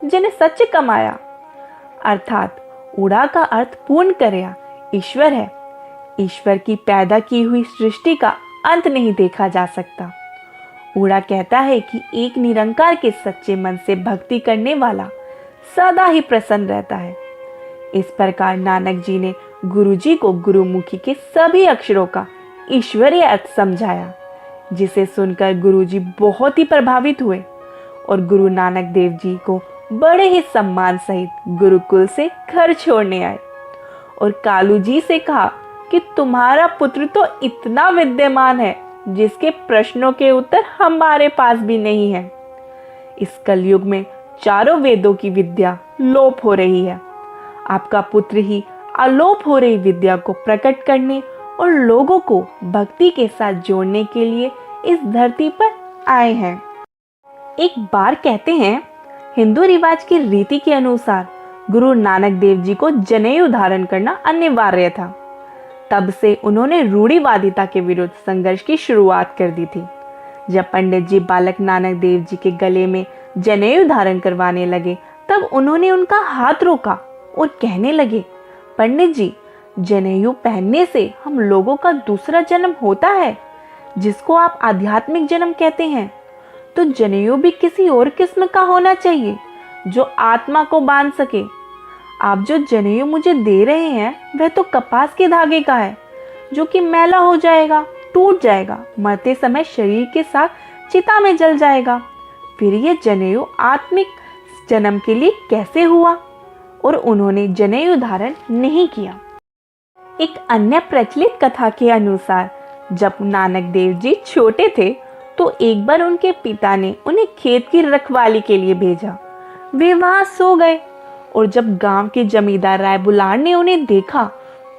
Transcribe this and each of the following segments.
जिने सच कमाया। अर्थात ऊड़ा का अर्थ पूर्ण करया ईश्वर है। ईश्वर की पैदा की हुई सृष्टि का अंत नहीं देखा जा सकता। ऊड़ा कहता है कि एक निरंकार के सच्चे मन से भक्ति करने वाला सदा ही प्रसन्न रहता है। इस प्रकार नानक जी ने गुरुजी को गुरुमुखी के सभी अक्षरों का ईश्वरीय अर्थ समझाया, जिसे सुनकर गुरुजी बहुत ही प्रभावित हुए और गुरु नानक देव जी को बड़े ही सम्मान सहित गुरुकुल से घर छोड़ने आए और कालू जी से कहा कि तुम्हारा पुत्र तो इतना विद्यमान है जिसके प्रश्नों के उत्तर हमारे पास भी नहीं है। इस कलयुग में चारों वेदों की विद्या लोप हो रही है। आपका पुत्र ही अलोप हो रही विद्या को प्रकट करने और लोगों को भक्ति के साथ जोड़ने के लिए इस धरती पर आए हैं। एक बार कहते हैं, हिंदू रिवाज की रीति के अनुसार गुरु नानक देव जी को जनेऊ धारण करना अनिवार्य था। तब से उन्होंने रूढ़िवादिता के विरुद्ध संघर्ष की शुरुआत कर दी थी। जब पंडित जी बालक नानक देव जी के गले में जनेऊ धारण करवाने लगे, तब उन्होंने उनका हाथ रोका और कहने लगे, पंडित जी, जनेऊ पहनने से हम लोगों का दूसरा जन्म होता है, जिसको आप आध्यात्मिक जन्म कहते हैं। तो जनेऊ भी किसी और किस्म का होना चाहिए जो आत्मा को बांध सके। आप जो जनेऊ मुझे दे रहे हैं वह तो कपास के धागे का है, जो कि मैला हो जाएगा, टूट जाएगा, मरते समय शरीर के साथ चिता में जल जाएगा। फिर ये जनेऊ आत्मिक जन्म के लिए कैसे हुआ? और उन्होंने जनेऊ धारण नहीं किया। एक अन्य प्रचलित कथा के अनुसार जब नानक देव जी छोटे थे तो एक बार उनके पिता ने उन्हें खेत की रखवाली के लिए भेजा। वे वहां सो गए और जब गांव के जमींदार राय बुलार ने उन्हें देखा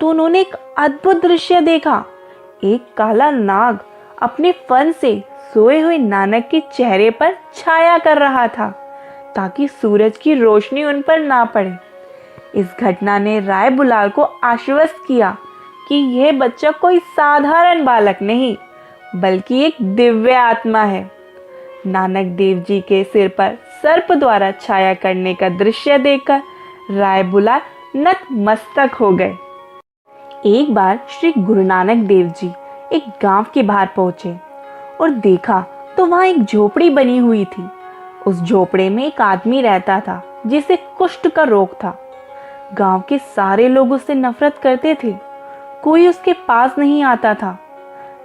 तो उन्होंने एक अद्भुत दृश्य देखा। एक काला नाग अपने फन से सोए हुए नानक के चेहरे पर छाया कर रहा था ताकि सूरज की रोशनी उन पर ना पड़े। इस घटना ने राय बुलार को आश्वस्त किया कि यह बच्चा कोई साधारण बालक नहीं बल्कि एक दिव्य आत्मा है। नानक देव जी के सिर पर सर्प द्वारा छाया करने का दृश्य देखकर राय बुलार नतमस्तक हो गए। एक बार श्री गुरु नानक देव जी एक गांव के बाहर पहुंचे और देखा तो वहां एक झोपड़ी बनी हुई थी। उस झोपड़े में एक आदमी रहता था जिसे कुष्ठ का रोग था। गांव के सारे लोग उससे नफरत करते थे। कोई उसके पास नहीं आता था।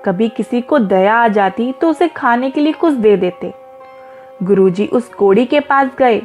कभी किसी को दया आ जाती तो उसे खाने के लिए कुछ दे देते। गुरुजी उस कोढ़ी के पास गए